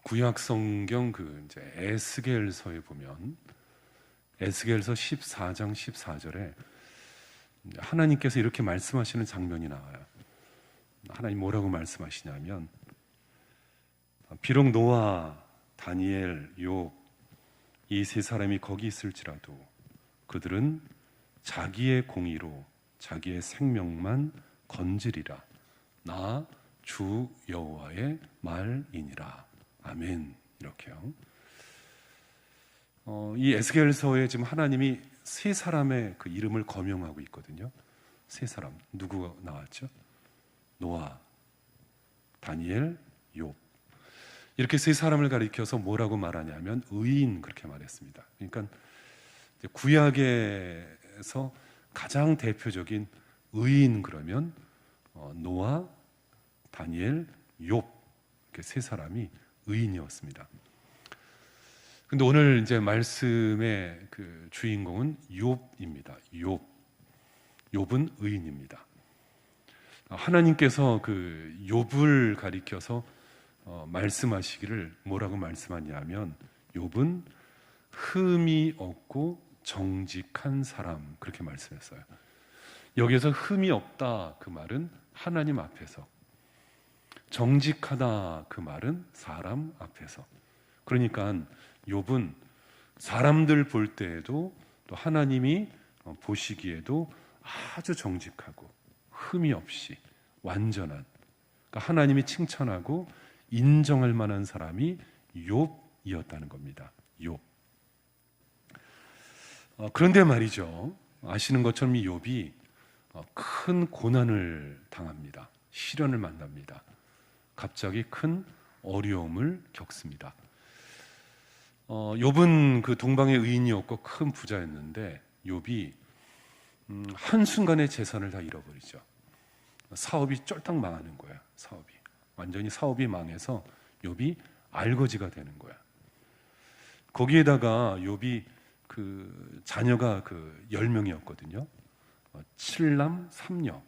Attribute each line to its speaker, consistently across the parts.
Speaker 1: 구약 성경 이제 에스겔서에 보면 에스겔서 14장 14절에 하나님께서 이렇게 말씀하시는 장면이 나와요. 하나님 뭐라고 말씀하시냐면, 비록 노아, 다니엘, 욥 이 세 사람이 거기 있을지라도 그들은 자기의 공의로 자기의 생명만 건지리라. 나 주 여호와의 말이니라. 아멘. 이렇게요. 이 에스겔서에 지금 하나님이 세 사람의 그 이름을 거명하고 있거든요. 세 사람. 누구가 나왔죠? 노아, 다니엘, 욥. 이렇게 세 사람을 가리켜서 뭐라고 말하냐면 의인, 그렇게 말했습니다. 그러니까 구약에서 가장 대표적인 의인 그러면 노아, 다니엘, 욥, 이렇게 세 사람이 의인이었습니다. 근데 오늘 이제 말씀의 그 주인공은 욥입니다. 욥은 의인입니다. 하나님께서 그 욥을 가리켜서 말씀하시기를 뭐라고 말씀하냐면, 욥은 흠이 없고 정직한 사람, 그렇게 말씀했어요. 여기에서 흠이 없다 그 말은 하나님 앞에서, 정직하다 그 말은 사람 앞에서. 그러니까 욥은 사람들 볼 때에도 또 하나님이 보시기에도 아주 정직하고 흠이 없이 완전한, 그러니까 하나님이 칭찬하고 인정할 만한 사람이 욥이었다는 겁니다. 욥. 그런데 말이죠, 아시는 것처럼 이 욥이 큰 고난을 당합니다. 시련을 만납니다. 갑자기 큰 어려움을 겪습니다. 욥은 그 동방의 의인이었고 큰 부자였는데, 욥이 한순간에 재산을 다 잃어버리죠. 사업이 쫄딱 망하는 거야. 완전히 사업이 망해서 욥이 알거지가 되는 거야. 거기에다가 욥이 그 자녀가 그 10명이었거든요. 7남 3녀.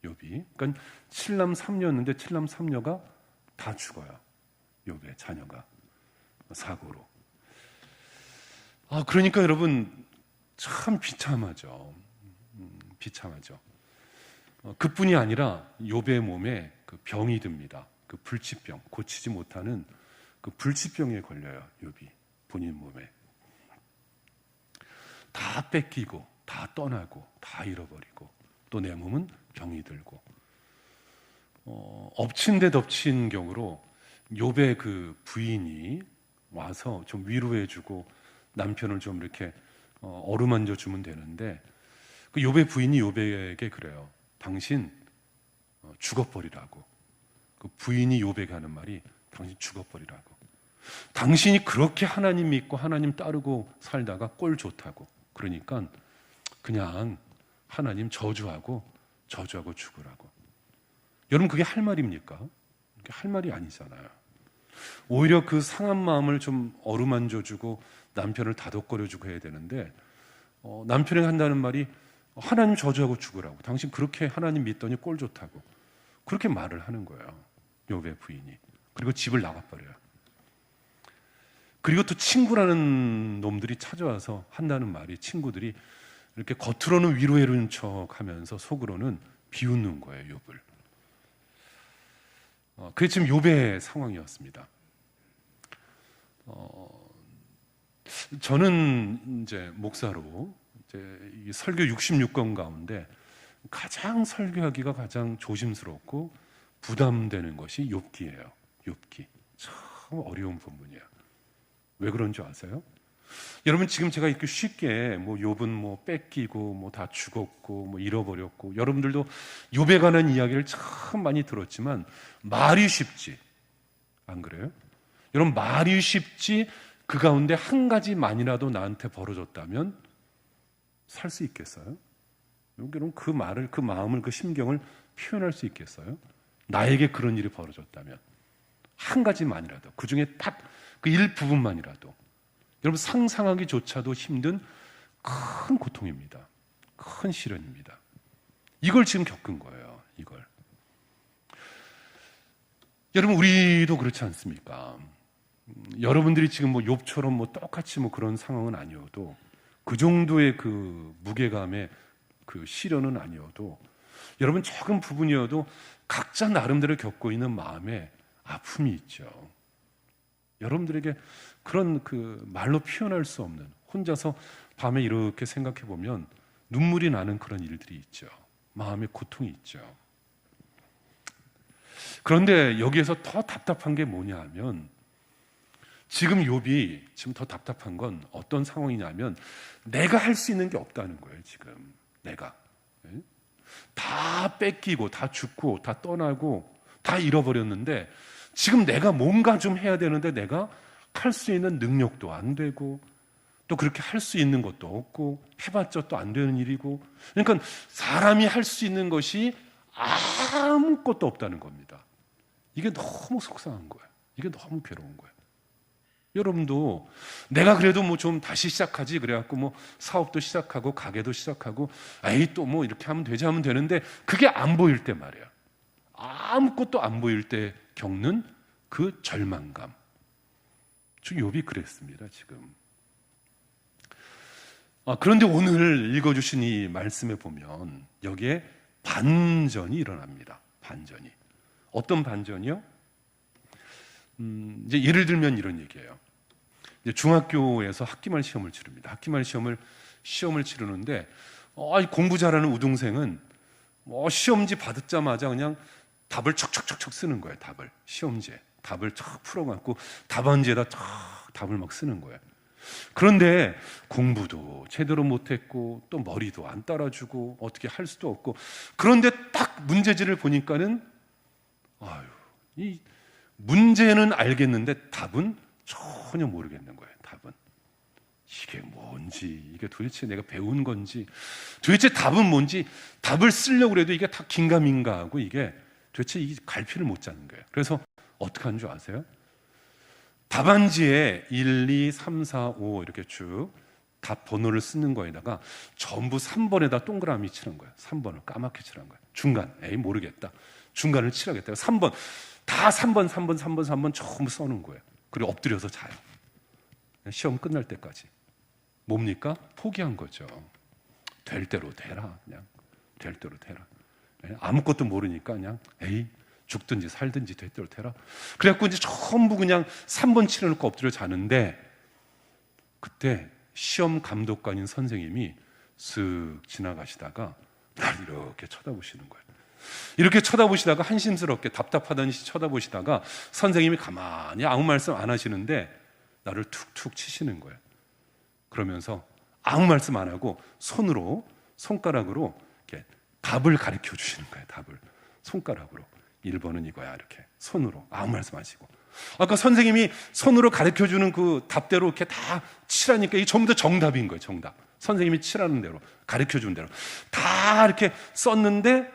Speaker 1: 욥이. 그러니까 7남 3녀였는데 7남 3녀가 다 죽어요. 욥의 자녀가 사고로. 그러니까 여러분 참 비참하죠. 비참하죠. 그뿐이 아니라 욥의 몸에 그 병이 듭니다. 그 불치병, 고치지 못하는 그 불치병에 걸려요. 욥이 본인 몸에. 다 뺏기고, 다 떠나고, 다 잃어버리고, 또 내 몸은 병이 들고, 엎친 데 덮친 경우로 욥의 그 부인이 와서 좀 위로해주고 남편을 좀 이렇게 어루만져 주면 되는데, 그 욥의 부인이 욥에게 그래요. 당신 죽어버리라고. 그 부인이 욥에게 하는 말이 당신 죽어버리라고. 당신이 그렇게 하나님 믿고 하나님 따르고 살다가 꼴 좋다고. 그러니까 그냥 하나님 저주하고 죽으라고. 여러분 그게 할 말입니까? 그게 할 말이 아니잖아요. 오히려 그 상한 마음을 좀 어루만져주고 남편을 다독거려주고 해야 되는데, 남편이 한다는 말이 하나님 저주하고 죽으라고. 당신 그렇게 하나님 믿더니 꼴 좋다고. 그렇게 말을 하는 거예요. 욥의 부인이. 그리고 집을 나가버려요. 그리고 또 친구라는 놈들이 찾아와서 한다는 말이, 친구들이 이렇게 겉으로는 위로해주는 척 하면서 속으로는 비웃는 거예요, 욥을. 그게 지금 욥의 상황이었습니다. 저는 이제 목사로 이제 설교 66권 가운데 가장 설교하기가 가장 조심스럽고 부담되는 것이 욥기예요. 욥기. 참 어려운 본문이에요. 왜 그런 줄 아세요? 여러분 지금 제가 이렇게 쉽게 뭐 욥은 뭐 뺏기고 뭐 다 죽었고 뭐 잃어버렸고, 여러분들도 욥에 관한 이야기를 참 많이 들었지만 말이 쉽지, 안 그래요? 여러분 말이 쉽지, 그 가운데 한 가지만이라도 나한테 벌어졌다면 살 수 있겠어요? 여러분 그 말을, 그 마음을, 그 심경을 표현할 수 있겠어요? 나에게 그런 일이 벌어졌다면 한 가지만이라도, 그 중에 딱 그 일부분만이라도, 여러분 상상하기조차도 힘든 큰 고통입니다. 큰 시련입니다. 이걸 지금 겪은 거예요. 이걸. 여러분 우리도 그렇지 않습니까? 여러분들이 지금 뭐 욥처럼 뭐 똑같이 뭐 그런 상황은 아니어도 그 정도의 그 무게감의 그 시련은 아니어도 여러분 적은 부분이어도 각자 나름대로 겪고 있는 마음에 아픔이 있죠. 여러분들에게 그런 그 말로 표현할 수 없는, 혼자서 밤에 이렇게 생각해 보면 눈물이 나는 그런 일들이 있죠. 마음의 고통이 있죠. 그런데 여기에서 더 답답한 게 뭐냐 하면, 지금 욥이 지금 더 답답한 건 어떤 상황이냐면, 내가 할 수 있는 게 없다는 거예요. 지금 내가 다 뺏기고 다 죽고 다 떠나고 다 잃어버렸는데, 지금 내가 뭔가 좀 해야 되는데 내가 할 수 있는 능력도 안 되고 또 그렇게 할 수 있는 것도 없고 해봤자 또 안 되는 일이고, 그러니까 사람이 할 수 있는 것이 아무것도 없다는 겁니다. 이게 너무 속상한 거예요. 이게 너무 괴로운 거예요. 여러분도 내가 그래도 뭐 좀 다시 시작하지 그래갖고 뭐 사업도 시작하고 가게도 시작하고 에이 또 뭐 이렇게 하면 되지 하면 되는데, 그게 안 보일 때 말이야. 아무것도 안 보일 때 겪는 그 절망감. 저 욥이 그랬습니다 지금. 그런데 오늘 읽어주신 이 말씀에 보면 여기에 반전이 일어납니다. 반전이. 어떤 반전이요? 이제 예를 들면 이런 얘기예요. 이제 중학교에서 학기말 시험을 치릅니다. 학기말 시험을 치르는데 공부 잘하는 우등생은 시험지 받자마자 그냥 답을 척척척척 쓰는 거예요. 답을 시험지에 답을 척 풀어갖고 답안지에다 척 답을 막 쓰는 거예요. 그런데 공부도 제대로 못했고 또 머리도 안 따라주고 어떻게 할 수도 없고, 그런데 딱 문제지를 보니까는 이 문제는 알겠는데 답은 전혀 모르겠는 거예요. 답은 이게 뭔지, 이게 도대체 내가 배운 건지, 도대체 답은 뭔지, 답을 쓰려고 해도 이게 다 긴가민가하고 이게 도대체 이 갈피를 못 잡는 거예요. 그래서 어떻게 하는 줄 아세요? 답안지에 1, 2, 3, 4, 5 이렇게 쭉 답 번호를 쓰는 거에다가 전부 3번에다 동그라미 치는 거예요. 3번을 까맣게 칠한 거예요. 중간, 모르겠다. 중간을 칠하겠다. 3번, 다 3번 전부 써놓은 거예요. 그리고 엎드려서 자요. 시험 끝날 때까지. 뭡니까? 포기한 거죠. 될 대로 되라. 그냥 될 대로 되라. 아무것도 모르니까 그냥 죽든지 살든지 될 대로 되라. 그래갖고 이제 전부 그냥 3번 치러놓고 엎드려 자는데, 그때 시험 감독관인 선생님이 쓱 지나가시다가 날 이렇게 쳐다보시는 거예요. 이렇게 쳐다보시다가 한심스럽게 답답하다니 쳐다보시다가 선생님이 가만히 아무 말씀 안 하시는데 나를 툭툭 치시는 거예요. 그러면서 아무 말씀 안 하고 손가락으로 이렇게 답을 가르쳐 주시는 거예요. 답을 손가락으로. 1번은 이거야. 이렇게 손으로 아무 말씀 안 하시고, 아까 선생님이 손으로 가르쳐 주는 그 답대로 이렇게 다 칠하니까 이게 전부 다 정답인 거예요. 정답. 선생님이 칠하는 대로, 가르쳐 주는 대로 다 이렇게 썼는데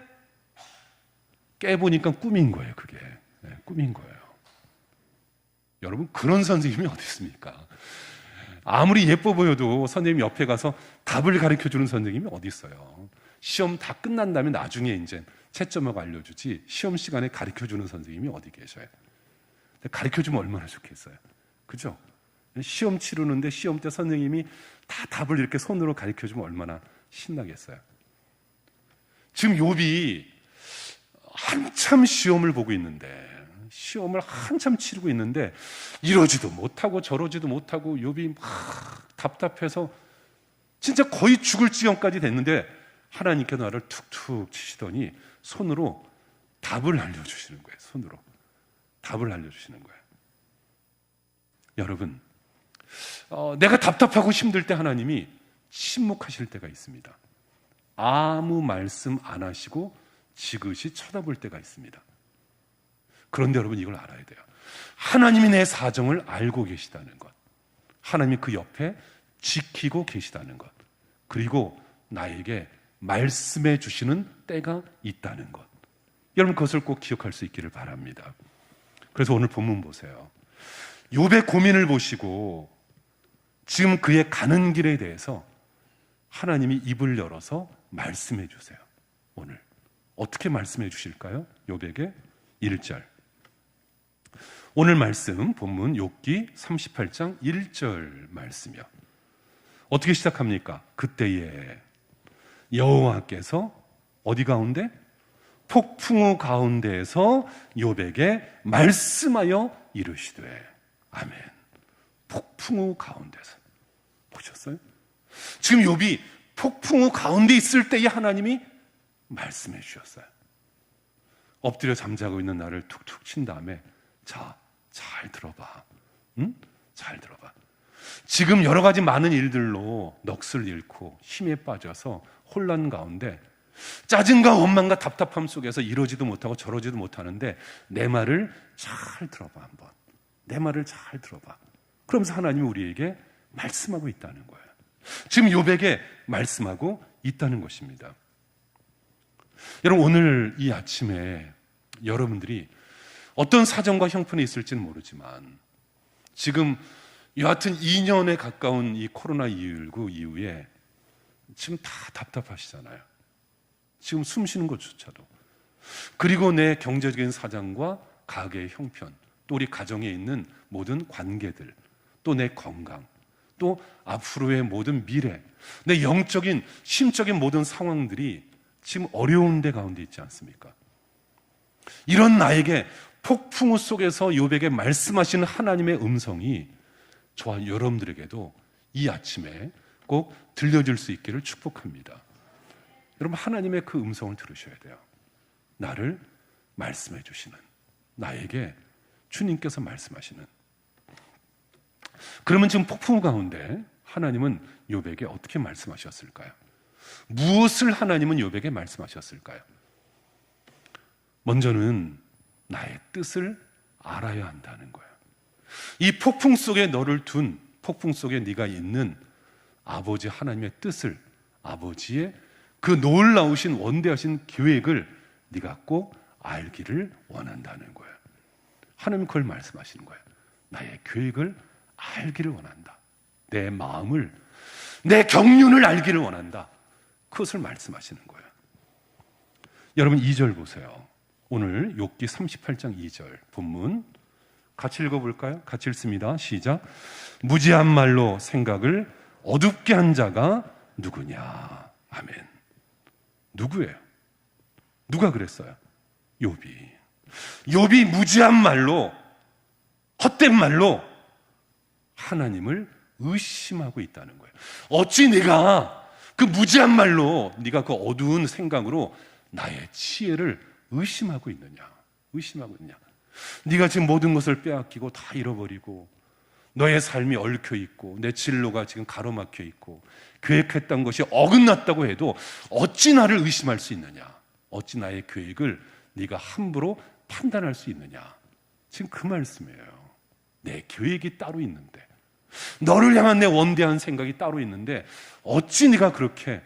Speaker 1: 깨보니까 꿈인 거예요. 그게 꿈인 거예요. 여러분, 그런 선생님이 어디 있습니까? 아무리 예뻐 보여도 선생님 옆에 가서 답을 가르쳐 주는 선생님이 어디 있어요? 시험 다 끝난 다음에 나중에 이제 채점하고 알려주지, 시험 시간에 가르쳐 주는 선생님이 어디 계셔요? 가르쳐 주면 얼마나 좋겠어요. 그죠? 시험 치르는데 시험 때 선생님이 다 답을 이렇게 손으로 가르쳐 주면 얼마나 신나겠어요. 지금 욥이 한참 시험을 보고 있는데, 시험을 한참 치르고 있는데 이러지도 못하고 저러지도 못하고 욥이 막 답답해서 진짜 거의 죽을 지경까지 됐는데 하나님께서 나를 툭툭 치시더니 손으로 답을 알려주시는 거예요. 손으로 답을 알려주시는 거예요. 여러분, 내가 답답하고 힘들 때 하나님이 침묵하실 때가 있습니다. 아무 말씀 안 하시고 지그시 쳐다볼 때가 있습니다. 그런데 여러분, 이걸 알아야 돼요. 하나님이 내 사정을 알고 계시다는 것, 하나님이 그 옆에 지키고 계시다는 것, 그리고 나에게 말씀해 주시는 때가 있다는 것, 여러분 그것을 꼭 기억할 수 있기를 바랍니다. 그래서 오늘 본문 보세요. 욥의 고민을 보시고 지금 그의 가는 길에 대해서 하나님이 입을 열어서 말씀해 주세요. 오늘 어떻게 말씀해 주실까요? 욥에게 1절 오늘 말씀 본문 욥기 38장 1절 말씀이요. 어떻게 시작합니까? 그때에 여호와께서 어디 가운데? 폭풍우 가운데에서 욥에게 말씀하여 이르시되. 아멘. 폭풍우 가운데서. 보셨어요? 지금 욥이 폭풍우 가운데 있을 때에 하나님이 말씀해 주셨어요. 엎드려 잠자고 있는 나를 툭툭 친 다음에 자, 잘 들어봐. 응? 잘 들어봐. 지금 여러 가지 많은 일들로 넋을 잃고 힘에 빠져서 혼란 가운데 짜증과 원망과 답답함 속에서 이러지도 못하고 저러지도 못하는데 내 말을 잘 들어봐 한번. 내 말을 잘 들어봐. 그러면서 하나님이 우리에게 말씀하고 있다는 거예요. 지금 욥에게 말씀하고 있다는 것입니다. 여러분, 오늘 이 아침에 여러분들이 어떤 사정과 형편이 있을지는 모르지만 지금 여하튼 2년에 가까운 이 코로나19 이후에 지금 다 답답하시잖아요. 지금 숨 쉬는 것조차도. 그리고 내 경제적인 사정과 가계의 형편, 또 우리 가정에 있는 모든 관계들, 또 내 건강, 또 앞으로의 모든 미래, 내 영적인, 심적인 모든 상황들이 지금 어려운 데 가운데 있지 않습니까? 이런 나에게 폭풍우 속에서 욥에게 말씀하시는 하나님의 음성이 저와 여러분들에게도 이 아침에 꼭 들려줄 수 있기를 축복합니다. 여러분, 하나님의 그 음성을 들으셔야 돼요. 나를 말씀해 주시는, 나에게 주님께서 말씀하시는. 그러면 지금 폭풍우 가운데 하나님은 욥에게 어떻게 말씀하셨을까요? 무엇을 하나님은 욥에게 말씀하셨을까요? 먼저는 나의 뜻을 알아야 한다는 거예요. 이 폭풍 속에 너를 둔, 폭풍 속에 네가 있는 아버지 하나님의 뜻을, 아버지의 그 놀라우신 원대하신 계획을 네가 꼭 알기를 원한다는 거예요. 하나님 그걸 말씀하시는 거예요. 나의 계획을 알기를 원한다. 내 마음을, 내 경륜을 알기를 원한다. 그것을 말씀하시는 거예요. 여러분 2절 보세요. 오늘 욥기 38장 2절 본문 같이 읽어볼까요? 같이 읽습니다. 시작. 무지한 말로 생각을 어둡게 한 자가 누구냐. 아멘. 누구예요? 누가 그랬어요? 욥이. 욥이 무지한 말로, 헛된 말로 하나님을 의심하고 있다는 거예요. 어찌 네가 그 무지한 말로, 네가 그 어두운 생각으로 나의 지혜를 의심하고 있느냐. 의심하고 있느냐. 네가 지금 모든 것을 빼앗기고 다 잃어버리고 너의 삶이 얽혀 있고 내 진로가 지금 가로막혀 있고 계획했던 것이 어긋났다고 해도 어찌 나를 의심할 수 있느냐. 어찌 나의 계획을 네가 함부로 판단할 수 있느냐. 지금 그 말씀이에요. 내 계획이 따로 있는데, 너를 향한 내 원대한 생각이 따로 있는데 어찌 네가 그렇게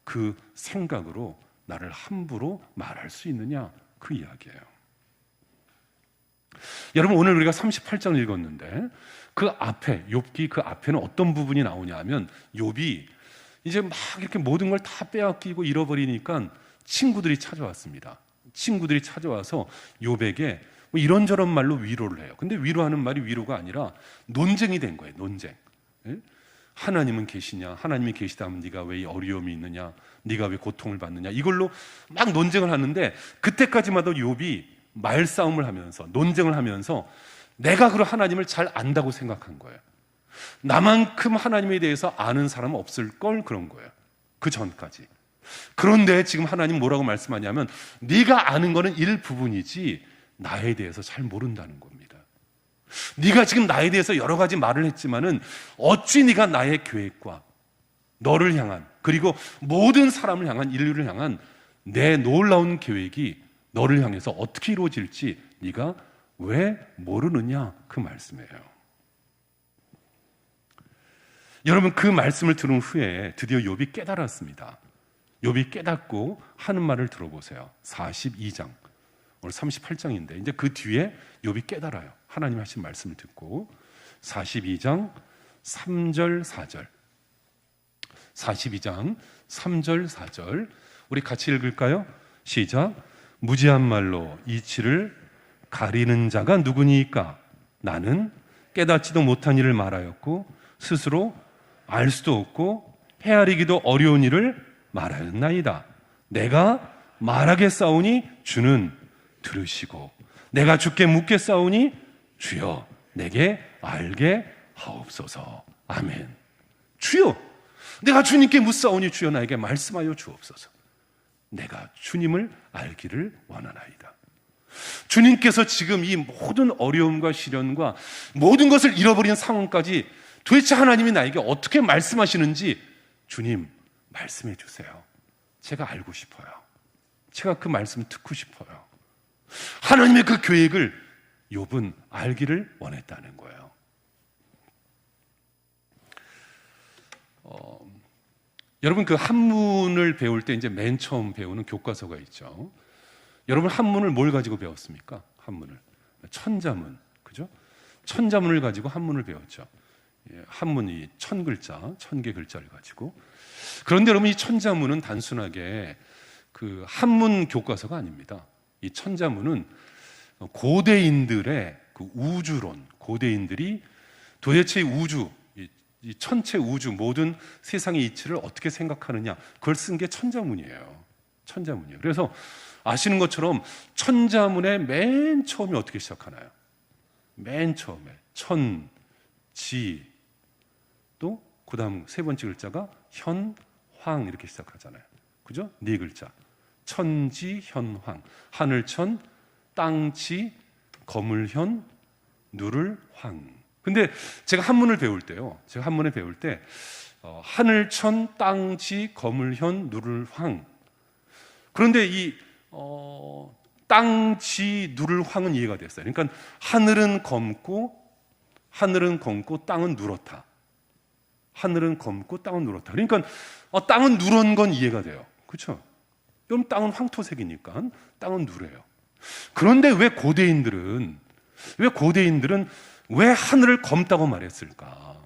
Speaker 1: 그 생각으로 나를 함부로 말할 수 있느냐. 그 이야기예요. 여러분, 오늘 우리가 38장을 읽었는데 그 앞에, 욥기 그 앞에는 어떤 부분이 나오냐 하면 욥이 이제 막 이렇게 모든 걸 다 빼앗기고 잃어버리니까 친구들이 찾아왔습니다. 친구들이 찾아와서 욥에게 뭐 이런저런 말로 위로를 해요. 근데 위로하는 말이 위로가 아니라 논쟁이 된 거예요. 논쟁. 예? 하나님은 계시냐? 하나님이 계시다면 네가 왜 이 어려움이 있느냐? 네가 왜 고통을 받느냐? 이걸로 막 논쟁을 하는데 그때까지마다 욥이 말싸움을 하면서 논쟁을 하면서 내가 그런 하나님을 잘 안다고 생각한 거예요. 나만큼 하나님에 대해서 아는 사람은 없을 걸, 그런 거예요. 그 전까지. 그런데 지금 하나님 뭐라고 말씀하냐면 네가 아는 거는 일부분이지 나에 대해서 잘 모른다는 겁니다. 네가 지금 나에 대해서 여러 가지 말을 했지만은 어찌 네가 나의 계획과 너를 향한, 그리고 모든 사람을 향한, 인류를 향한 내 놀라운 계획이 너를 향해서 어떻게 이루어질지 네가 왜 모르느냐. 그 말씀이에요. 여러분, 그 말씀을 들은 후에 드디어 욥이 깨달았습니다. 욥이 깨닫고 하는 말을 들어보세요. 42장, 오늘 38장인데 이제 그 뒤에 욥이 깨달아요. 하나님 하신 말씀을 듣고. 42장 3절 4절, 42장 3절 4절 우리 같이 읽을까요? 시작. 무지한 말로 이치를 가리는 자가 누구니까? 나는 깨닫지도 못한 일을 말하였고 스스로 알 수도 없고 헤아리기도 어려운 일을 말하였나이다. 내가 말하겠사오니 주는 들으시고 내가 주께 묻겠사오니 주여 내게 알게 하옵소서. 아멘. 주여 내가 주님께 묻사오니 주여 나에게 말씀하여 주옵소서. 내가 주님을 알기를 원하나이다. 주님께서 지금 이 모든 어려움과 시련과 모든 것을 잃어버린 상황까지 도대체 하나님이 나에게 어떻게 말씀하시는지 주님 말씀해 주세요. 제가 알고 싶어요. 제가 그 말씀을 듣고 싶어요. 하나님의 그 계획을 욥은 알기를 원했다는 거예요. 여러분 그 한문을 배울 때 이제 맨 처음 배우는 교과서가 있죠. 여러분 한문을 뭘 가지고 배웠습니까? 한문을 천자문, 그죠? 천자문을 가지고 한문을 배웠죠. 한문이 1000글자, 1000개 글자를 가지고. 그런데 여러분 이 천자문은 단순하게 그 한문 교과서가 아닙니다. 이 천자문은 고대인들의 그 우주론, 고대인들이 도대체 우주, 이 천체 우주 모든 세상의 이치를 어떻게 생각하느냐, 그걸 쓴 게 천자문이에요. 천자문이에요. 그래서 아시는 것처럼 천자문의 맨 처음이 어떻게 시작하나요? 맨 처음에 천, 지, 또 그 다음 세 번째 글자가 현, 황 이렇게 시작하잖아요. 그죠? 네 글자. 천지, 현, 황. 하늘천, 땅지, 거물현, 누를, 황. 근데 제가 한문을 배울 때요. 제가 한문을 배울 때 하늘천, 땅지, 거물현, 누를, 황. 그런데 이 땅지, 누를, 황은 이해가 됐어요. 그러니까 하늘은 검고 땅은 누렇다. 하늘은 검고 땅은 누렇다. 그러니까 땅은 누런 건 이해가 돼요. 그렇죠? 그럼 땅은 황토색이니까 땅은 누래요. 그런데 왜 고대인들은 왜 하늘을 검다고 말했을까?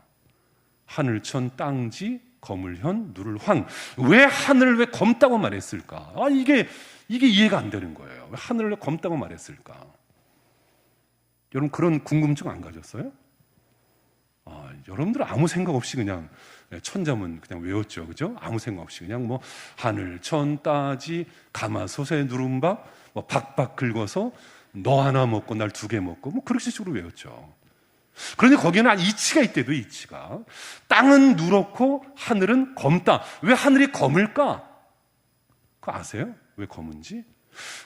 Speaker 1: 하늘천, 땅지, 거물현, 누를, 황. 왜 하늘을 왜 검다고 말했을까? 이게 이해가 안 되는 거예요. 왜 하늘을 왜 검다고 말했을까? 여러분 그런 궁금증 안 가졌어요? 여러분들 아무 생각 없이 그냥 천자문 그냥 외웠죠, 그죠? 아무 생각 없이 그냥 뭐 하늘, 천, 따지, 가마솥에 누른밥, 뭐 박박 긁어서 너 하나 먹고 날 2개 먹고 뭐 그렇게 식으로 외웠죠. 그런데 거기에는 이치가 있대도 이치가. 땅은 누렇고 하늘은 검다. 왜 하늘이 검을까? 그거 아세요? 왜 검은지?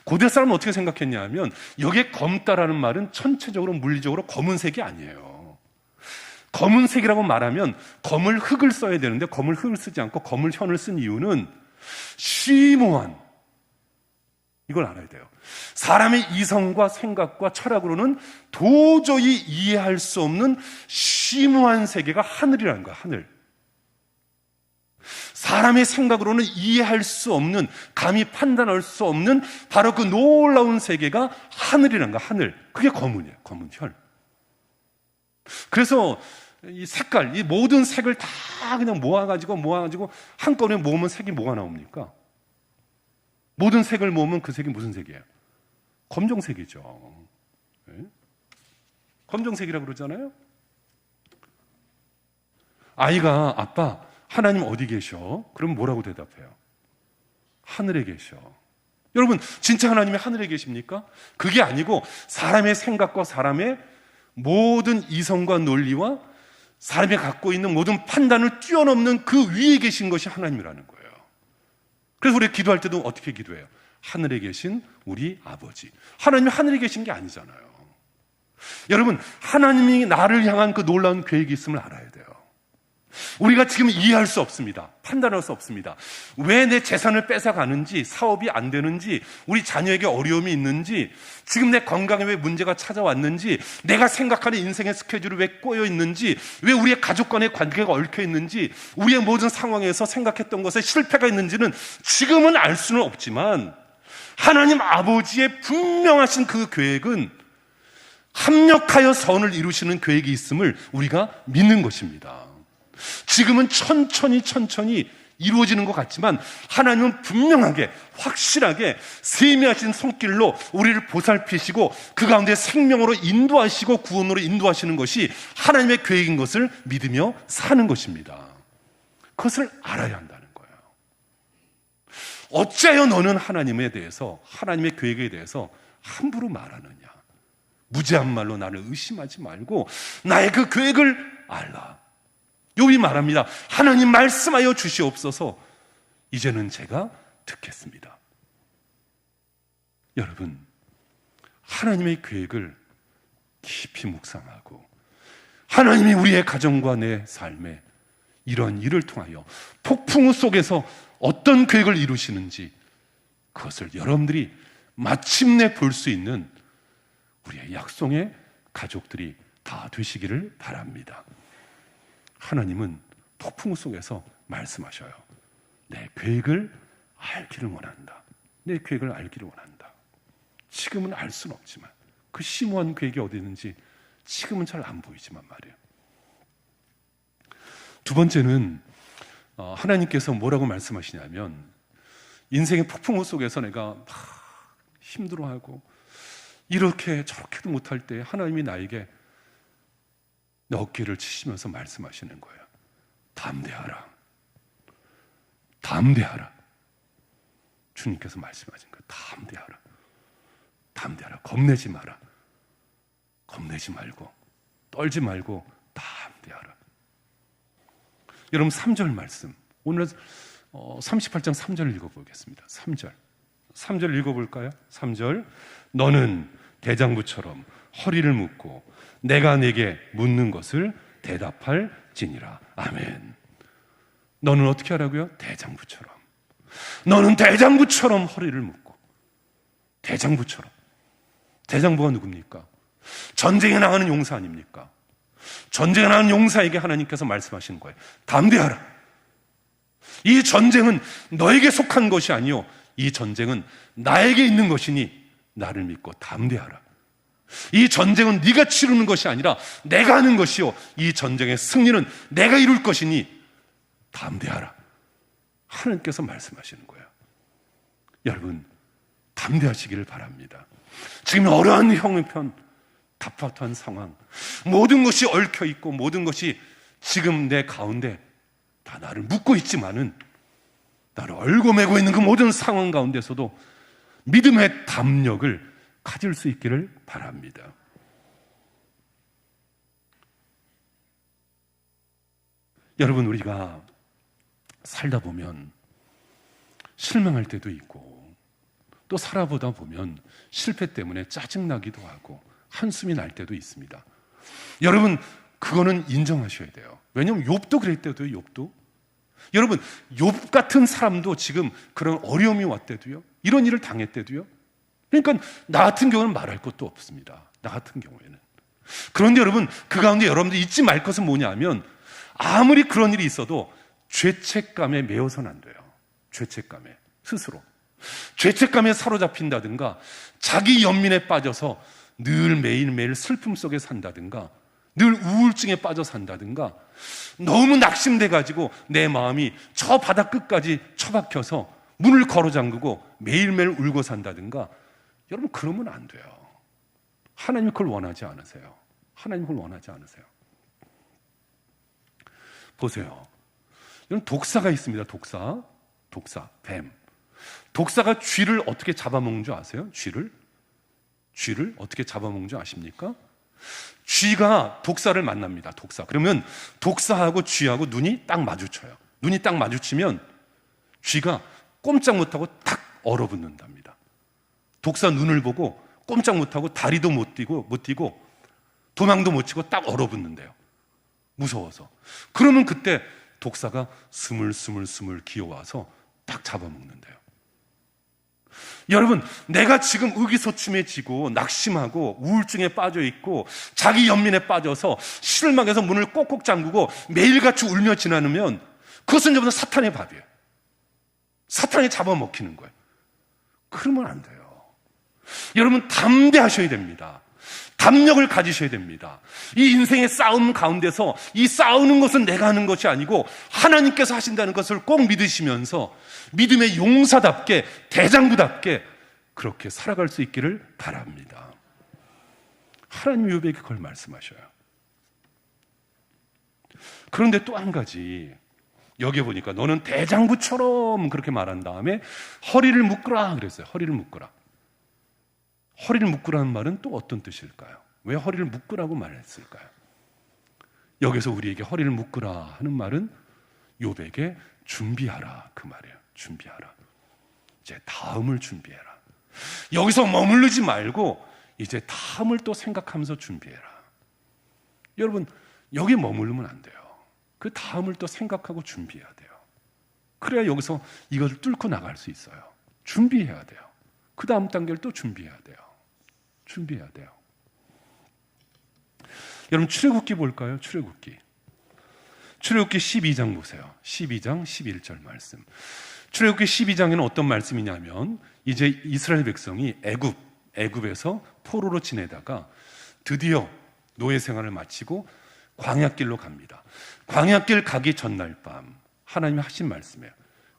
Speaker 1: 고대 사람은 어떻게 생각했냐면 여기에 검다라는 말은 전체적으로 물리적으로 검은색이 아니에요. 검은색이라고 말하면 검을 흙을 써야 되는데 검을 흙을 쓰지 않고 검을 현을 쓴 이유는 심오한, 이걸 알아야 돼요. 사람의 이성과 생각과 철학으로는 도저히 이해할 수 없는 심오한 세계가 하늘이라는 거야. 하늘. 사람의 생각으로는 이해할 수 없는, 감히 판단할 수 없는 바로 그 놀라운 세계가 하늘이라는 거야. 하늘. 그게 검은이에요. 검은 혈. 그래서 이 색깔, 이 모든 색을 다 그냥 모아가지고 한꺼번에 모으면 색이 뭐가 나옵니까? 모든 색을 모으면 그 색이 무슨 색이에요? 검정색이죠. 네? 검정색이라고 그러잖아요. 아이가 아빠 하나님 어디 계셔? 그럼 뭐라고 대답해요? 하늘에 계셔. 여러분 진짜 하나님이 하늘에 계십니까? 그게 아니고 사람의 생각과 사람의 모든 이성과 논리와 사람이 갖고 있는 모든 판단을 뛰어넘는 그 위에 계신 것이 하나님이라는 거예요. 그래서 우리 기도할 때도 어떻게 기도해요? 하늘에 계신 우리 아버지. 하나님이 하늘에 계신 게 아니잖아요. 여러분 하나님이 나를 향한 그 놀라운 계획이 있음을 알아야 돼요. 우리가 지금 이해할 수 없습니다. 판단할 수 없습니다. 왜 내 재산을 뺏어가는지, 사업이 안 되는지, 우리 자녀에게 어려움이 있는지, 지금 내 건강에 왜 문제가 찾아왔는지, 내가 생각하는 인생의 스케줄이 왜 꼬여 있는지, 왜 우리의 가족 간의 관계가 얽혀 있는지, 우리의 모든 상황에서 생각했던 것에 실패가 있는지는 지금은 알 수는 없지만 하나님 아버지의 분명하신 그 계획은 합력하여 선을 이루시는 계획이 있음을 우리가 믿는 것입니다. 지금은 천천히 이루어지는 것 같지만 하나님은 분명하게 확실하게 세미하신 손길로 우리를 보살피시고 그 가운데 생명으로 인도하시고 구원으로 인도하시는 것이 하나님의 계획인 것을 믿으며 사는 것입니다. 그것을 알아야 한다는 거예요. 어찌하여 너는 하나님에 대해서, 하나님의 계획에 대해서 함부로 말하느냐. 무지한 말로 나를 의심하지 말고 나의 그 계획을 알라. 욥이 말합니다. 하나님 말씀하여 주시옵소서. 이제는 제가 듣겠습니다. 여러분, 하나님의 계획을 깊이 묵상하고 하나님이 우리의 가정과 내 삶에 이러한 일을 통하여 폭풍우 속에서 어떤 계획을 이루시는지 그것을 여러분들이 마침내 볼 수 있는 우리의 약속의 가족들이 다 되시기를 바랍니다. 하나님은 폭풍우 속에서 말씀하셔요. 내 계획을 알기를 원한다. 내 계획을 알기를 원한다. 지금은 알 수는 없지만 그 심오한 계획이 어디 있는지 지금은 잘 안 보이지만 말이에요. 두 번째는 하나님께서 뭐라고 말씀하시냐면 인생의 폭풍우 속에서 내가 막 힘들어하고 이렇게 저렇게도 못할 때 하나님이 나에게 내 어깨를 치시면서 말씀하시는 거예요. 담대하라. 담대하라. 주님께서 말씀하신 거예요. 담대하라. 담대하라. 겁내지 마라. 겁내지 말고 떨지 말고 담대하라. 여러분 3절 말씀, 오늘 38장 3절을 읽어보겠습니다. 3절 읽어볼까요? 3절, 너는 대장부처럼 허리를 묶고 내가 내게 묻는 것을 대답할지니라. 아멘. 너는 어떻게 하라고요? 대장부처럼. 너는 대장부처럼 허리를 묶고. 대장부처럼. 대장부가 누굽니까? 전쟁에 나가는 용사 아닙니까? 전쟁에 나가는 용사에게 하나님께서 말씀하시는 거예요. 담대하라. 이 전쟁은 너에게 속한 것이 아니요, 이 전쟁은 나에게 있는 것이니 나를 믿고 담대하라. 이 전쟁은 네가 치르는 것이 아니라 내가 하는 것이요, 이 전쟁의 승리는 내가 이룰 것이니 담대하라. 하나님께서 말씀하시는 거예요. 여러분, 담대하시기를 바랍니다. 지금 어려운 형편, 답답한 상황, 모든 것이 얽혀있고 모든 것이 지금 내 가운데 다 나를 묶고 있지만은, 나를 얽어매고 있는 그 모든 상황 가운데서도 믿음의 담력을 가질 수 있기를 바랍니다. 여러분, 우리가 살다 보면 실망할 때도 있고 또 살아보다 보면 실패 때문에 짜증나기도 하고 한숨이 날 때도 있습니다. 여러분, 그거는 인정하셔야 돼요. 왜냐하면 욥도 그랬대도요. 욥도. 여러분, 욥 같은 사람도 지금 그런 어려움이 왔대도요, 이런 일을 당했대도요. 그러니까 나 같은 경우는 말할 것도 없습니다. 나 같은 경우에는. 그런데 여러분, 그 가운데 여러분들 잊지 말 것은 뭐냐면, 아무리 그런 일이 있어도 죄책감에 매여서는 안 돼요. 죄책감에 스스로 죄책감에 사로잡힌다든가 자기 연민에 빠져서 늘 매일매일 슬픔 속에 산다든가 늘 우울증에 빠져 산다든가 너무 낙심돼 가지고 내 마음이 저 바닥 끝까지 처박혀서 문을 걸어 잠그고 매일매일 울고 산다든가, 여러분, 그러면 안 돼요. 하나님 그걸 원하지 않으세요. 하나님 그걸 원하지 않으세요. 보세요. 여러분, 독사가 있습니다. 독사, 뱀. 독사가 쥐를 어떻게 잡아먹는 줄 아세요? 쥐를 어떻게 잡아먹는 줄 아십니까? 쥐가 독사를 만납니다. 그러면 독사하고 쥐하고 눈이 딱 마주쳐요. 눈이 딱 마주치면 쥐가 꼼짝 못하고 탁 얼어붙는답니다. 독사 눈을 보고 꼼짝 못하고 다리도 못 뛰고 도망도 못 치고 딱 얼어붙는데요. 무서워서. 그러면 그때 독사가 스물스물 기어와서 딱 잡아먹는데요. 여러분, 내가 지금 의기소침해지고 낙심하고 우울증에 빠져있고 자기 연민에 빠져서 실망해서 문을 꼭꼭 잠그고 매일같이 울며 지나면 그것은 여러분 사탄의 밥이에요. 사탄이 잡아먹히는 거예요. 그러면 안 돼요. 여러분, 담대하셔야 됩니다. 담력을 가지셔야 됩니다. 이 인생의 싸움 가운데서 이 싸우는 것은 내가 하는 것이 아니고 하나님께서 하신다는 것을 꼭 믿으시면서 믿음의 용사답게, 대장부답게 그렇게 살아갈 수 있기를 바랍니다. 하나님이 욥에게 그걸 말씀하셔요. 그런데 또 한 가지, 여기 보니까 너는 대장부처럼 그렇게 말한 다음에 허리를 묶으라 그랬어요. 허리를 묶으라. 허리를 묶으라는 말은 또 어떤 뜻일까요? 왜 허리를 묶으라고 말했을까요? 여기서 우리에게 허리를 묶으라 하는 말은 욥에게 준비하라 그 말이에요. 준비하라. 이제 다음을 준비해라. 여기서 머무르지 말고 이제 다음을 또 생각하면서 준비해라. 여러분, 여기 머무르면 안 돼요. 그 다음을 또 생각하고 준비해야 돼요. 그래야 여기서 이것을 뚫고 나갈 수 있어요. 준비해야 돼요. 그 다음 단계를 또 준비해야 돼요. 준비해야 돼요. 여러분, 출애굽기 볼까요? 출애굽기 12장 보세요. 12장 11절 말씀. 출애굽기 12장에는 어떤 말씀이냐면 이제 이스라엘 백성이 애굽에서 포로로 지내다가 드디어 노예 생활을 마치고 광야길로 갑니다. 광야길 가기 전날 밤 하나님이 하신 말씀이에요.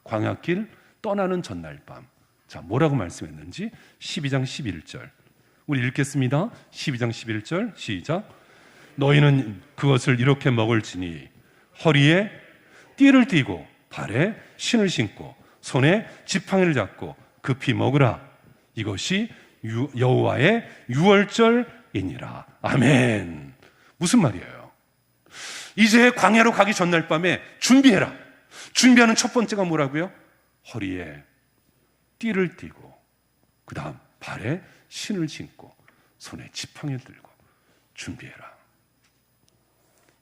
Speaker 1: 광야길 떠나는 전날 밤. 자, 뭐라고 말씀했는지 12장 11절 우리 읽겠습니다. 12장 11절 시작. 너희는 그것을 이렇게 먹을지니 허리에 띠를 띠고 발에 신을 신고 손에 지팡이를 잡고 급히 먹으라. 이것이 여호와의 유월절이니라. 아멘. 무슨 말이에요? 이제 광야로 가기 전날 밤에 준비해라. 준비하는 첫 번째가 뭐라고요? 허리에 띠를 띠고 그 다음 발에 신을 신고 손에 지팡이를 들고 준비해라.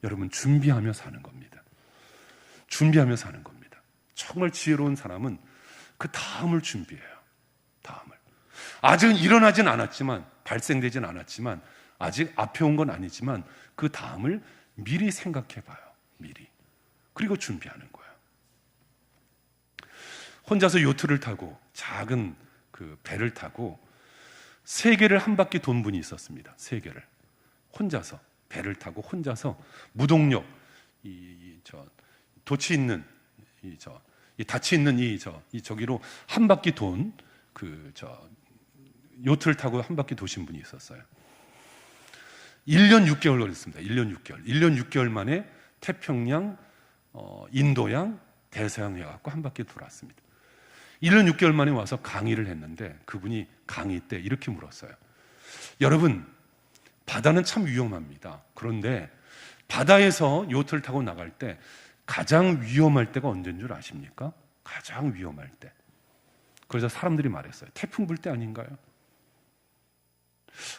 Speaker 1: 여러분, 준비하며 사는 겁니다. 준비하며 사는 겁니다. 정말 지혜로운 사람은 그 다음을 준비해요. 다음을. 아직은 일어나진 않았지만, 발생되진 않았지만, 아직 앞에 온 건 아니지만 그 다음을 미리 생각해 봐요. 미리. 그리고 준비하는 거예요. 혼자서 요트를 타고 작은 그 배를 타고 세계를 한 바퀴 돈 분이 있었습니다. 세계를 혼자서 배를 타고 혼자서 무동력 돛이 있는 닻이 있는 저기로 한 바퀴 돈 요트를 타고 한 바퀴 도신 분이 있었어요. 1년 6개월 걸렸습니다. 1년 6개월 만에 태평양, 인도양, 대서양 해갖고 한 바퀴 돌았습니다. 1년 6개월 만에 와서 강의를 했는데 그분이 강의 때 이렇게 물었어요. 여러분, 바다는 참 위험합니다. 그런데 바다에서 요트를 타고 나갈 때 가장 위험할 때가 언제인 줄 아십니까? 가장 위험할 때. 그래서 사람들이 말했어요. 태풍 불 때 아닌가요?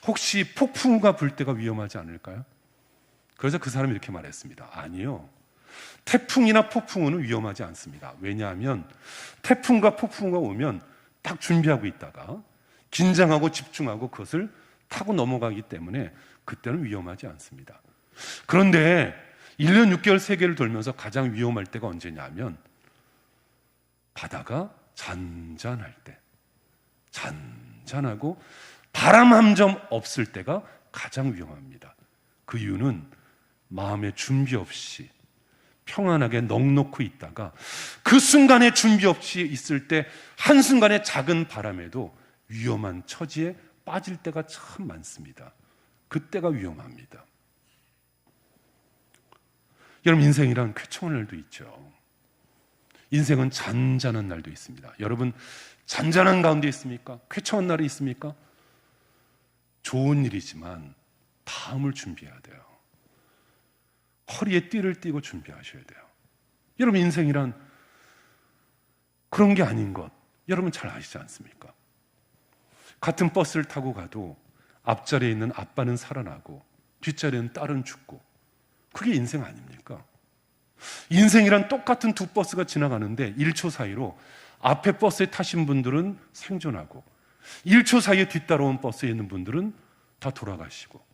Speaker 1: 혹시 폭풍우가 불 때가 위험하지 않을까요? 그래서 그 사람이 이렇게 말했습니다. 아니요. 태풍이나 폭풍우는 위험하지 않습니다. 왜냐하면 태풍과 폭풍우가 오면 딱 준비하고 있다가 긴장하고 집중하고 그것을 타고 넘어가기 때문에 그때는 위험하지 않습니다. 그런데 1년 6개월 세계를 돌면서 가장 위험할 때가 언제냐면 바다가 잔잔할 때, 잔잔하고 바람 한 점 없을 때가 가장 위험합니다. 그 이유는 마음의 준비 없이 평안하게 넋놓고 있다가 그 순간에 준비 없이 있을 때 한순간의 작은 바람에도 위험한 처지에 빠질 때가 참 많습니다. 그때가 위험합니다. 여러분, 인생이란 쾌청한 날도 있죠. 인생은 잔잔한 날도 있습니다. 여러분, 잔잔한 가운데 있습니까? 쾌청한 날이 있습니까? 좋은 일이지만 다음을 준비해야 돼요. 허리에 띠를 띠고 준비하셔야 돼요. 여러분, 인생이란 그런 게 아닌 것 여러분 잘 아시지 않습니까? 같은 버스를 타고 가도 앞자리에 있는 아빠는 살아나고 뒷자리에는 딸은 죽고, 그게 인생 아닙니까? 인생이란 똑같은 두 버스가 지나가는데 1초 사이로 앞에 버스에 타신 분들은 생존하고 1초 사이에 뒤따라온 버스에 있는 분들은 다 돌아가시고,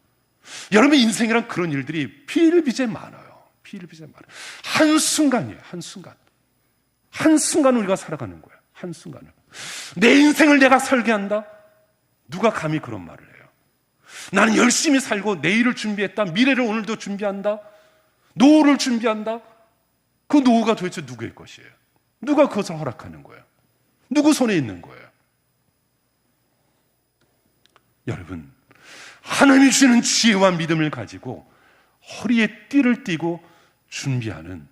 Speaker 1: 여러분, 인생이란 그런 일들이 비일비재 많아요. 비일비재 많아요. 한순간이에요. 한순간 우리가 살아가는 거예요. 한순간을. 내 인생을 내가 설계한다? 누가 감히 그런 말을 해요? 나는 열심히 살고 내일을 준비했다. 미래를 오늘도 준비한다. 노후를 준비한다. 그 노후가 도대체 누구의 것이에요? 누가 그것을 허락하는 거예요? 누구 손에 있는 거예요? 여러분, 하나님이 주시는 지혜와 믿음을 가지고 허리에 띠를 띠고 준비하는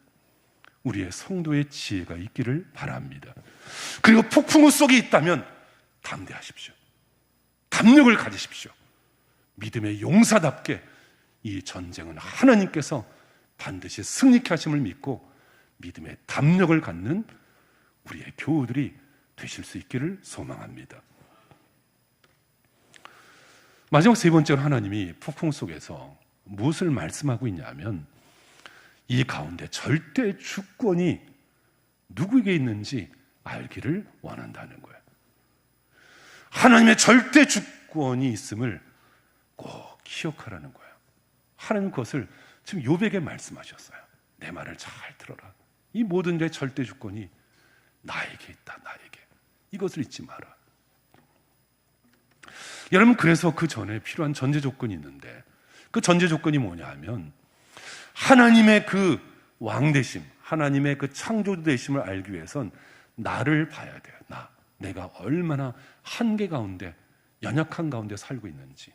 Speaker 1: 우리의 성도의 지혜가 있기를 바랍니다. 그리고 폭풍우 속에 있다면 담대하십시오. 담력을 가지십시오. 믿음의 용사답게 이 전쟁은 하나님께서 반드시 승리케 하심을 믿고 믿음의 담력을 갖는 우리의 교우들이 되실 수 있기를 소망합니다. 마지막 세 번째로 하나님이 폭풍 속에서 무엇을 말씀하고 있냐면 이 가운데 절대 주권이 누구에게 있는지 알기를 원한다는 거예요. 하나님의 절대 주권이 있음을 꼭 기억하라는 거예요. 하나님 그것을 지금 욥에게 말씀하셨어요. 내 말을 잘 들어라. 이 모든 게 절대 주권이 나에게 있다. 나에게. 이것을 잊지 마라. 여러분, 그래서 그 전에 필요한 전제 조건이 있는데 그 전제 조건이 뭐냐 하면 하나님의 그 왕되심, 하나님의 그 창조주 되심을 알기 위해선 나를 봐야 돼요. 내가 얼마나 한계 가운데, 연약한 가운데 살고 있는지.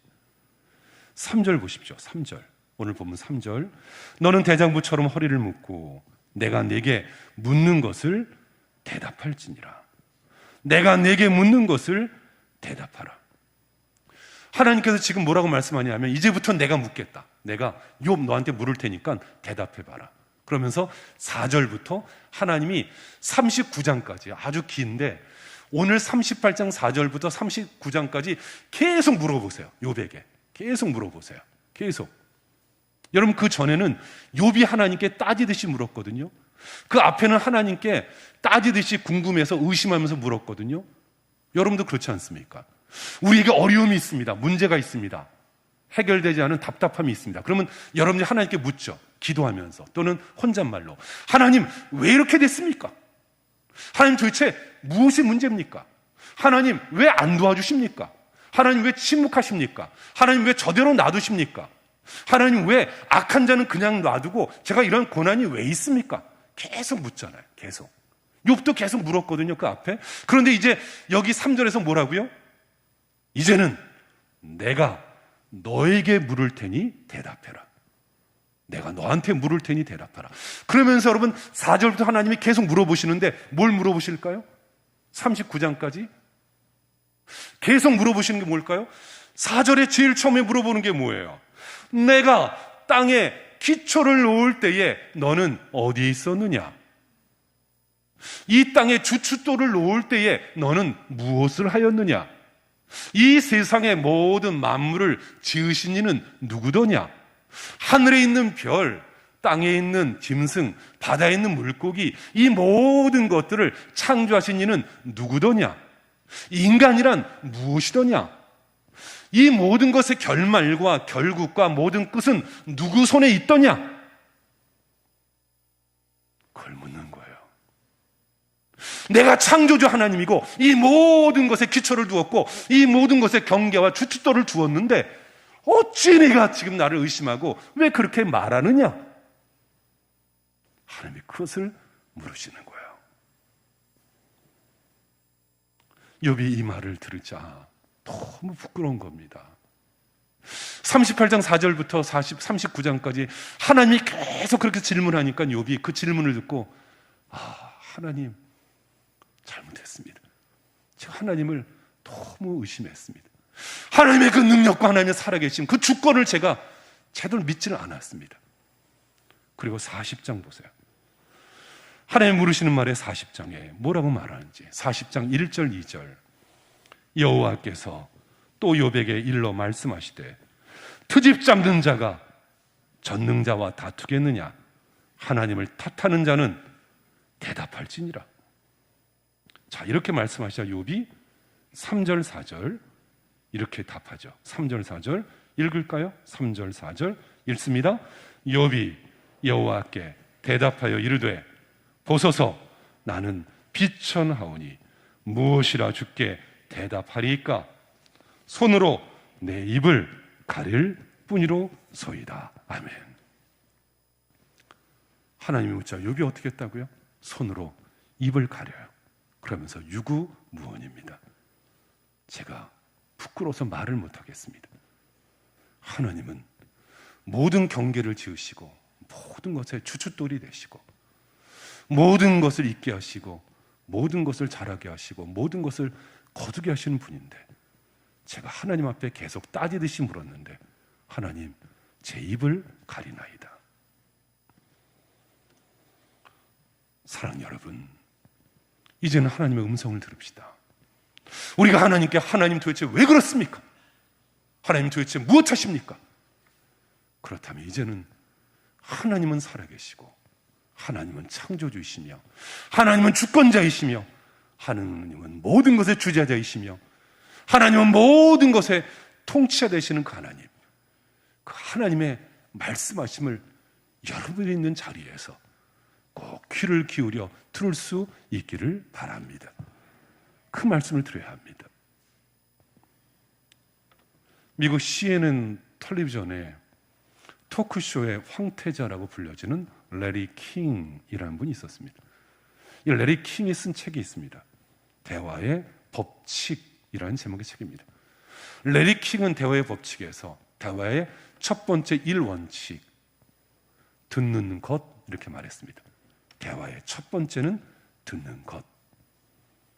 Speaker 1: 3절 보십시오. 3절. 오늘 보면 3절. 너는 대장부처럼 허리를 묶고 내가 네게 묻는 것을 대답할지니라. 내가 네게 묻는 것을 대답하라. 하나님께서 지금 뭐라고 말씀하냐면 이제부터 내가 묻겠다. 내가 욥 너한테 물을 테니까 대답해봐라. 그러면서 4절부터 하나님이 39장까지 아주 긴데 오늘 38장 4절부터 39장까지 계속 물어보세요. 욥에게. 계속 물어보세요. 계속. 여러분, 그 전에는 욥이 하나님께 따지듯이 물었거든요. 그 앞에는 하나님께 따지듯이 궁금해서 의심하면서 물었거든요. 여러분도 그렇지 않습니까? 우리에게 어려움이 있습니다. 문제가 있습니다. 해결되지 않은 답답함이 있습니다. 그러면 여러분이 하나님께 묻죠. 기도하면서 또는 혼잣말로. 하나님, 왜 이렇게 됐습니까? 하나님, 도대체 무엇이 문제입니까? 하나님, 왜 안 도와주십니까? 하나님, 왜 침묵하십니까? 하나님, 왜 저대로 놔두십니까? 하나님, 왜 악한 자는 그냥 놔두고 제가 이런 고난이 왜 있습니까? 계속 묻잖아요. 계속. 욥도 계속 물었거든요. 그 앞에. 그런데 이제 여기 3절에서 뭐라고요? 이제는 내가 너에게 물을 테니 대답해라. 내가 너한테 물을 테니 대답하라. 그러면서 여러분 4절부터 하나님이 계속 물어보시는데 뭘 물어보실까요? 39장까지 계속 물어보시는 게 뭘까요? 4절에 제일 처음에 물어보는 게 뭐예요? 내가 땅에 기초를 놓을 때에 너는 어디에 있었느냐? 이 땅에 주춧돌을 놓을 때에 너는 무엇을 하였느냐? 이 세상의 모든 만물을 지으신 이는 누구더냐? 하늘에 있는 별, 땅에 있는 짐승, 바다에 있는 물고기, 이 모든 것들을 창조하신 이는 누구더냐? 인간이란 무엇이더냐? 이 모든 것의 결말과 결국과 모든 끝은 누구 손에 있더냐? 그걸 묻는 거예요. 내가 창조주 하나님이고 이 모든 것에 기초를 두었고 이 모든 것에 경계와 주춧돌을 두었는데 어찌 내가 지금 나를 의심하고 왜 그렇게 말하느냐? 하나님이 그것을 물으시는 거예요. 욥이 이 말을 들으자 너무 부끄러운 겁니다. 38장 4절부터 39장까지 하나님이 계속 그렇게 질문하니까 욥이 그 질문을 듣고 하나님 잘못했습니다. 제가 하나님을 너무 의심했습니다. 하나님의 그 능력과 하나님의 살아계심, 그 주권을 제가 제대로 믿지는 않았습니다. 그리고 40장 보세요. 하나님 물으시는 말에 40장에 뭐라고 말하는지. 40장 1절 2절 여호와께서 또 욥에게 일러 말씀하시되 트집 잡는 자가 전능자와 다투겠느냐? 하나님을 탓하는 자는 대답할지니라. 자, 이렇게 말씀하시자 욥이 3절 4절 이렇게 답하죠. 3절 4절 읽을까요? 3절 4절 읽습니다. 욥이 여호와께 대답하여 이르되 보소서 나는 비천하오니 무엇이라 주께 대답하리이까? 손으로 내 입을 가릴 뿐이로소이다. 아멘. 하나님이 묻자 욥이 어떻게 했다고요? 손으로 입을 가려요. 그러면서 유구무원입니다. 제가 부끄러워서 말을 못하겠습니다. 하나님은 모든 경계를 지으시고 모든 것에 주춧돌이 되시고 모든 것을 잊게 하시고 모든 것을 잘하게 하시고 모든 것을 거두게 하시는 분인데, 제가 하나님 앞에 계속 따지듯이 물었는데 하나님, 제 입을 가리나이다. 사랑하는 여러분, 이제는 하나님의 음성을 들읍시다. 우리가 하나님께 하나님 도대체 왜 그렇습니까? 하나님 도대체 무엇 하십니까? 그렇다면 이제는 하나님은 살아계시고 하나님은 창조주이시며 하나님은 주권자이시며 하나님은 모든 것의 주재자이시며 하나님은 모든 것의 통치자 되시는 그 하나님, 그 하나님의 말씀하심을 여러분이 있는 자리에서 꼭 귀를 기울여 들을 수 있기를 바랍니다. 그 말씀을 들어야 합니다. 미국 CNN 텔레비전에 토크쇼의 황태자라고 불려지는 레리 킹이라는 분이 있었습니다. 이 레리 킹이 쓴 책이 있습니다. 대화의 법칙이라는 제목의 책입니다. 레리 킹은 대화의 법칙에서 대화의 첫 번째 1원칙, 듣는 것, 이렇게 말했습니다. 대화의 첫 번째는 듣는 것.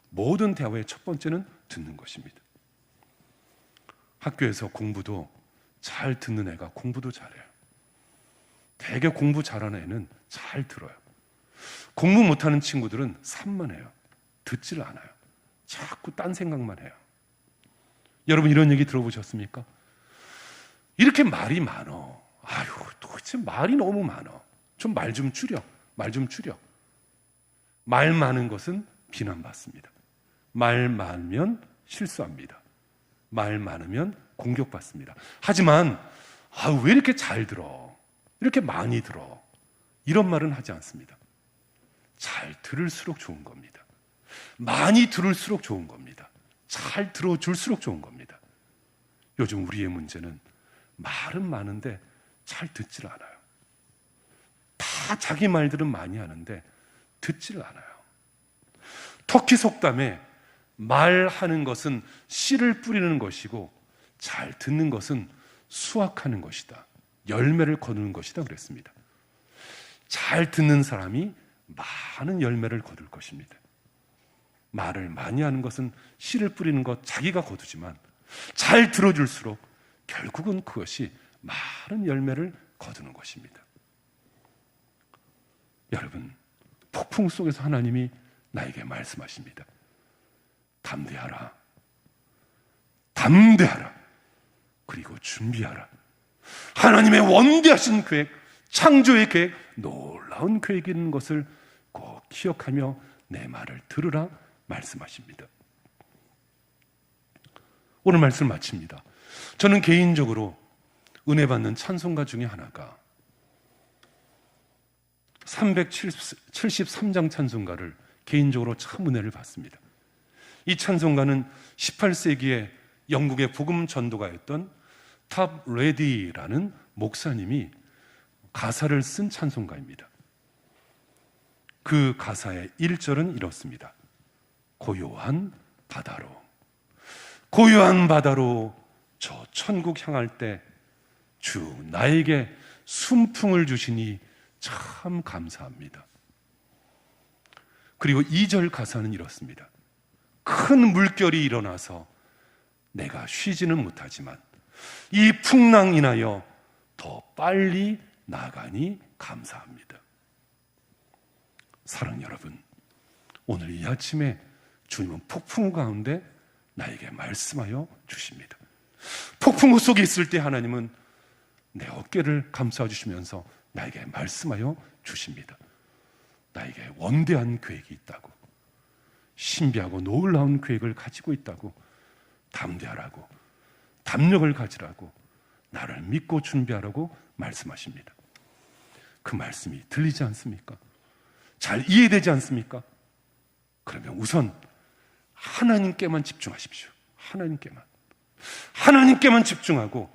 Speaker 1: 모든 대화의 첫 번째는 듣는 것입니다. 학교에서 공부도 잘 듣는 애가 공부도 잘해요. 되게 공부 잘하는 애는 잘 들어요. 공부 못하는 친구들은 산만해요. 듣지를 않아요. 자꾸 딴 생각만 해요. 여러분, 이런 얘기 들어보셨습니까? 이렇게 말이 많어. 아유, 도대체 말이 너무 많어. 좀 말 좀 줄여. 말 좀 줄여. 말 많은 것은 비난받습니다. 말 많으면 실수합니다. 말 많으면 공격받습니다. 하지만 왜 이렇게 잘 들어? 이렇게 많이 들어? 이런 말은 하지 않습니다. 잘 들을수록 좋은 겁니다. 많이 들을수록 좋은 겁니다. 잘 들어줄수록 좋은 겁니다. 요즘 우리의 문제는 말은 많은데 잘 듣질 않아요. 다 자기 말들은 많이 하는데 듣지를 않아요. 터키 속담에 말하는 것은 씨를 뿌리는 것이고 잘 듣는 것은 수확하는 것이다. 열매를 거두는 것이다 그랬습니다. 잘 듣는 사람이 많은 열매를 거둘 것입니다. 말을 많이 하는 것은 씨를 뿌리는 것, 자기가 거두지만 잘 들어줄수록 결국은 그것이 많은 열매를 거두는 것입니다. 여러분, 폭풍 속에서 하나님이 나에게 말씀하십니다. 담대하라. 담대하라. 그리고 준비하라. 하나님의 원대하신 계획, 창조의 계획, 놀라운 계획이 있는 것을 꼭 기억하며 내 말을 들으라 말씀하십니다. 오늘 말씀 마칩니다. 저는 개인적으로 은혜 받는 찬송가 중에 하나가 373장 찬송가를 개인적으로 참 은혜를 받습니다. 이 찬송가는 18세기에 영국의 복음 전도가였던 탑 레디라는 목사님이 가사를 쓴 찬송가입니다. 그 가사의 1절은 이렇습니다. 고요한 바다로, 고요한 바다로 저 천국 향할 때 주 나에게 순풍을 주시니 참 감사합니다. 그리고 2절 가사는 이렇습니다. 큰 물결이 일어나서 내가 쉬지는 못하지만 이 풍랑 인하여 더 빨리 나가니 감사합니다. 사랑 여러분, 오늘 이 아침에 주님은 폭풍 가운데 나에게 말씀하여 주십니다. 폭풍 속에 있을 때 하나님은 내 어깨를 감싸 주시면서 나에게 말씀하여 주십니다. 나에게 원대한 계획이 있다고, 신비하고 놀라운 계획을 가지고 있다고, 담대하라고, 담력을 가지라고, 나를 믿고 준비하라고 말씀하십니다. 그 말씀이 들리지 않습니까? 잘 이해되지 않습니까? 그러면 우선 하나님께만 집중하십시오. 하나님께만 집중하고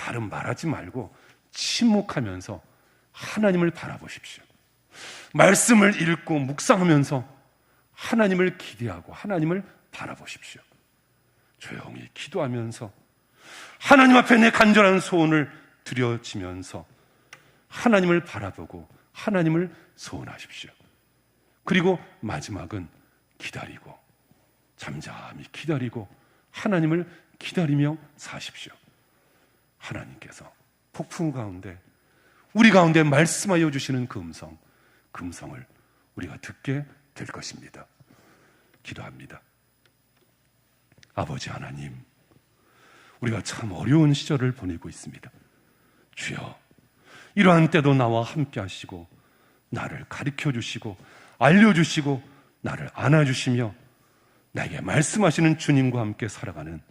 Speaker 1: 다른 말하지 말고 침묵하면서 하나님을 바라보십시오. 말씀을 읽고 묵상하면서 하나님을 기대하고 하나님을 바라보십시오. 조용히 기도하면서 하나님 앞에 내 간절한 소원을 드려지면서 하나님을 바라보고 하나님을 소원하십시오. 그리고 마지막은 기다리고, 잠잠히 기다리고 하나님을 기다리며 사십시오. 하나님께서 폭풍 가운데 우리 가운데 말씀하여 주시는 그 음성을 우리가 듣게 될 것입니다. 기도합니다. 아버지 하나님, 우리가 참 어려운 시절을 보내고 있습니다. 주여, 이러한 때도 나와 함께 하시고 나를 가르쳐 주시고 알려주시고 나를 안아주시며 나에게 말씀하시는 주님과 함께 살아가는